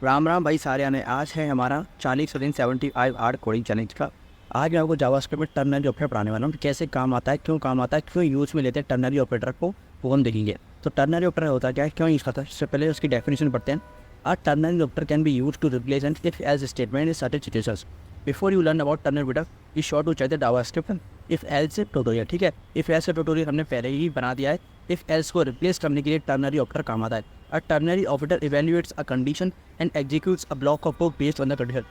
राम राम भाई सारे आने। आज है हमारा 40 आर्ट कोडिंग चैलेंज का। आज मैं आपको जावास्क्रिप्ट में टर्नरी ऑपरेटर पढ़ाने वाला हूँ कि कैसे काम आता है, क्यों काम आता है, क्यों यूज़ में लेते हैं टर्नरी ऑपरेटर को, वो हम देखेंगे। तो टर्नरी ऑपरेटर होता है क्या है, क्यों यूज़ करता है, इससे पहले उसकी डेफिनेशन पढ़ते हैं। A ternary operator can be used to replace an if-else statement in certain situations. Before you learn about ternary operator, be sure to check the JavaScript if-else tutorial। ठीक है, if-else tutorial हमने पहले ही बना दिया है। if-else को replace करने के लिए टर्नरी ऑपरेटर काम आता है। A ternary operator evaluates a condition and executes a block of code based on the condition।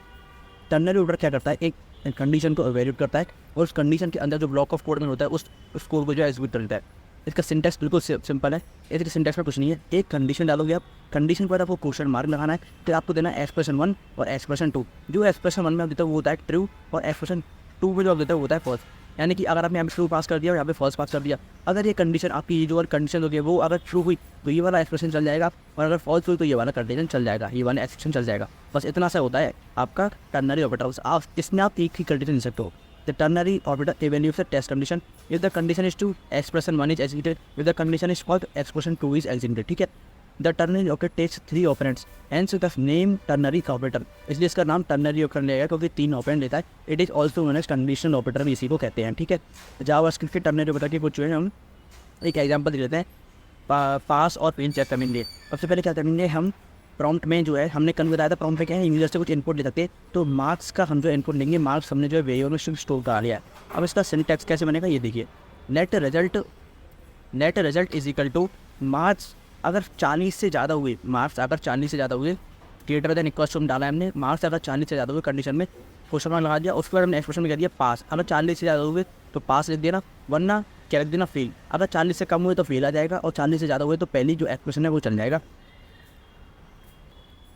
Ternary operator क्या करता है, एक कंडीशन को इवैल्यूएट करता है और उस कंडीशन के अंदर जो ब्लॉक ऑफ कोड में होता है उस कोड को जो है एग्जीक्यूट कर देता है। इसका सिंटैक्स बिल्कुल सिंपल है। इसके सिंटैक्स में कुछ नहीं है। एक कंडीशन डालोगे आप, कंडीशन के बाद आपको क्वेश्चन मार्क लगाना है, तो आपको देना है एक्सप्रेशन 1 और एक्सप्रेशन 2। जो एक्सप्रेशन 1 में आप देते हो वो होता है ट्रू, और एक्सप्रेशन 2 में जो आप देते हो वो होता है फॉल्स। यानी कि अगर आपने यहाँ पे ट्रू पास कर दिया और यहाँ पे फॉल्स पास कर दिया, अगर ये कंडीशन आपकी जो कंडीशन होगी वो अगर ट्रू हुई तो ये वाला एक्सप्रेशन चल जाएगा, और अगर फॉल्स हुई तो ये वाला कंडीशन चल जाएगा, ये वाला एक्सप्रेशन चल जाएगा। बस इतना सा होता है आपका टर्नरी ऑपरेटर। आप इसमें आप एक ही कंडीशन दे सकते हो। The ternary operator evaluates the test condition. If the condition is true, expression 1 is executed. If the condition is false, expression 2 is executed। ठीक है। The ternary operator takes 3 operands, hence the name ternary operator। इसलिए इसका नाम ternary operator लेगा क्योंकि 3 operand लेता है। It is also known as conditional operator भी इसी को कहते हैं। ठीक है। जावास्क्रिप्ट के ternary operator की कुछ जो है हम एक एग्जाम्पल दे लेते हैं। पास और फेल चेक करने के लिए सबसे पहले क्या करेंगे, हम प्रॉम्प्ट में जो है हमने कल बताया था, प्रॉम्प्ट में क्या है, यूजर से कुछ इनपुट ले सकते हैं। तो मार्क्स का हम जो इनपुट लेंगे, मार्क्स हमने जो है वेरिएबल में स्टोर करा लिया है। अब इसका सिंटैक्स कैसे बनेगा ये देखिए। Net result is equal two marks अगर 40 से ज़्यादा हुए, मार्क्स अगर 40 से ज़्यादा हुए, ग्रेटर देन इक्वल टू डाला है हमने, मार्क्स अगर 40 से ज़्यादा हुए कंडीशन में क्वेश्चन मार्क लगा दिया, उसके बाद हमने एक्सप्रेशन में कह दिया पास। अगर 40 से ज़्यादा हुए तो पास लिख देना, वरना क्या लिख देना, फेल। अगर 40 से कम हुए तो फेल आ जाएगा, और 40 से ज़्यादा हुए तो पहली जो एक्सप्रेशन है वो चल जाएगा।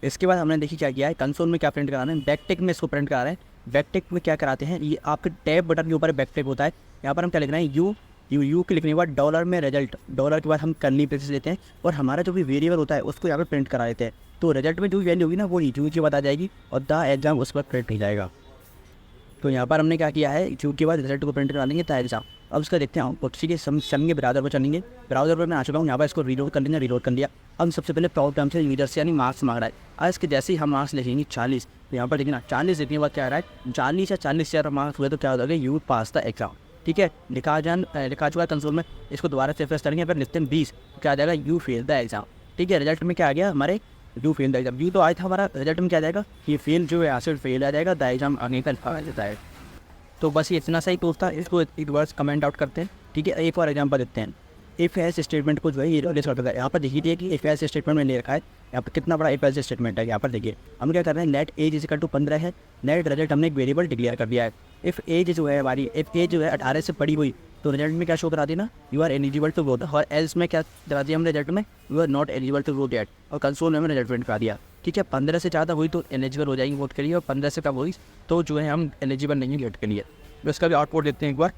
इसके बाद हमने देखिए क्या किया है, कंसोल में क्या प्रिंट करा रहे हैं, बैकटिक में इसको प्रिंट करा रहे हैं। बैकटिक में क्या कराते हैं, ये आपके टैब बटन के ऊपर बैकटिक होता है। यहाँ पर हम क्या लिख रहे हैं, यू के लिखने के बाद डॉलर में रिजल्ट, डॉलर के बाद हम कर्ली ब्रेसेस लेते हैं, और हमारा जो भी वेरिएबल होता है उसको यहाँ पर प्रिंट करा देते हैं। तो रिजल्ट में जो भी वैल्यू होगी ना वो यू के बाद आ जाएगी, और द एग्जाम उस पर प्रिंट नहीं जाएगा। तो यहाँ पर हमने क्या किया है, यू के बाद रिजल्ट को प्रिंट करा लेंगे द एग्जाम। अब उसका देखते हैं, ठीक है, समझेंगे। ब्राउज़र पर चलेंगे, ब्राउज़र पर मैं आ चुका हूँ। यहाँ पर इसको रीलोड कर लेंगे, रीलोड कर लिया। अब सबसे पहले प्रॉब्लम से यूजर से यानी मार्क्स मांग रहा है। आज इसके जैसे ही हम मार्क्स लिखेंगे 40, तो यहाँ पर देखिए ना 40 लिखने के बाद क्या आ रहा है, 40 या 40 से ज़्यादा मार्क्स हुए तो क्या हो जाएगा, यू पास द एग्जाम। ठीक है, लिखा चुका है कंसोल में। इसको दोबारा से रिफ्रेश करेंगे, फिर लिखते हैं 20, क्या आ जाएगा, यू फेल द एग्जाम। ठीक है, रिजल्ट में क्या आ गया हमारे, you fail the exam. You तो आया था हमारा, रिजल्ट में क्या आ जाएगा, ये फेल जो है यहाँ से फेल आ जाएगा, द एग्जाम आगे का लिखा जाता है। तो बस ये इतना सा ही टूल था, इसको एक बार कमेंट आउट करते हैं। ठीक है, एक और एग्जाम्पल देते हैं। इफ एल्स स्टेटमेंट को जो है ये रिलीज करता है। यहाँ पर देखिए कि इफ एल्स स्टेटमेंट में ले रखा है, यहाँ पर कितना बड़ा इफ एल्स स्टेटमेंट है। यहाँ पर देखिए हम क्या कर रहे हैं, let age is equal to 15 है, नेट रिजल्ट हमने एक वेरिएबल डिक्लेयर कर दिया है। इफ एज जो है हमारी, इफ एज जो है 18 से बड़ी हुई तो रिजल्ट में क्या शो करा देना, you are eligible to vote, और एल्स में क्या करा दिया हमने रिजल्ट में, you are not eligible to vote yet, और कंसोल में हमने रिजल्ट प्रिंट करा दिया। ठीक है, 15 से ज़्यादा हुई तो एलिजिबल हो जाएंगे वोट के लिए, और 15 से कम हुई तो जो है हम एलिजिबल नहीं है वोट के लिए। तो इसका भी आउटपुट देखते हैं एक बार।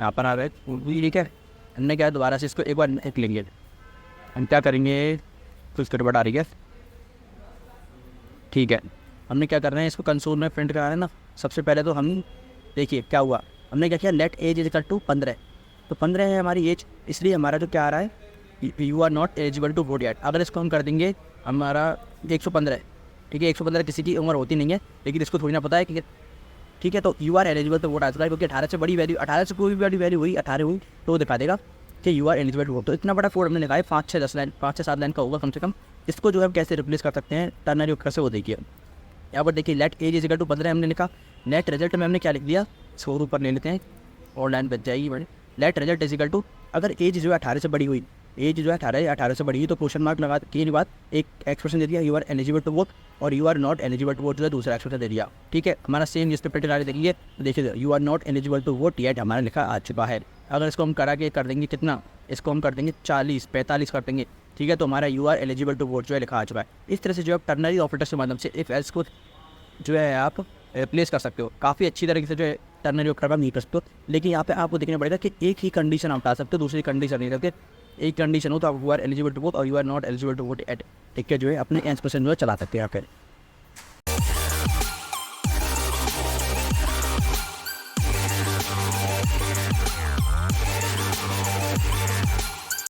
यहाँ पर आ रहा है, ठीक है, हमने क्या दोबारा से इसको एक बार लिख लेंगे। हम क्या करेंगे, तो इसको गड़बड़ आ रही है। ठीक है, हमने क्या कर रहे हैं, इसको कंसोल में प्रिंट करा रहे हैं ना। सबसे पहले तो हम देखिए क्या हुआ, हमने क्या किया, let age is equal to 15, तो 15 है हमारी एज, इसलिए हमारा जो क्या आ रहा है, you are not eligible to vote yet. अगर इसको हम कर देंगे हमारा 115 है। ठीक है, 115 किसी की उम्र होती नहीं है, लेकिन इसको थोड़ी ना पता है कि, ठीक है, तो यू आर एलिजिबल तो वोट आ चुका है, क्योंकि 18 से बड़ी वैल्यू, 18 से कोई भी बड़ी वैल्यू हुई, 18 हुई तो दिखा देगा कि you are eligible to vote. तो इतना बड़ा कोड हमने लिखा है, 5 से 10 लाइन, 5 से 7 लाइन का होगा कम से कम। इसको जो है कैसे रिप्लेस कर सकते हैं टर्नरी ऑपरेटर से, वो देखिए। यहाँ पर देखिए let age is equal to 15 हमने लिखा, नेट रिजल्ट में हमने क्या लिख दिया, 100 ऊपर ले लेते हैं और लाइन बच जाएगी बड़े। Let result is equal to, अगर एज जो है 18 से बड़ी हुई, एज जो है 18 से बड़ी हुई तो क्वेश्चन मार्क लगा के बाद एक एक्सप्रेशन दे दिया, you are eligible to vote, और you are not eligible to vote जो है दूसरा एक्सप्रेशन दे दिया। ठीक है, हमारा सेम जिस पे प्रिंट आ देखिए, देखिए you are not eligible to vote yet हमारा लिखा आ चुका है। अगर इसको हम करा के कर देंगे कितना, इसको हम कर देंगे 40, 45 कर देंगे। ठीक है, तो हमारा you are eligible to vote जो है लिखा आ चुका है। इस तरह से जो है टर्नरी ऑपरेटर के माध्यम से इफ एल्स को जो है आप रिप्लेस कर सकते हो। काफ़ी अच्छी तरीके से जो है टर्नरी ऑपरेटर आप नहीं कर सकते हो, लेकिन यहाँ पे आपको देखना पड़ेगा कि एक ही कंडीशन आप डाल सकते हो, दूसरी कंडीशन नहीं रखते। एक कंडीशन हो तो आप you are eligible to vote और you are not eligible to vote at, ठीक है, जो है अपने एक्सप्रेशन जो है चला सकते हैं यहाँ पर।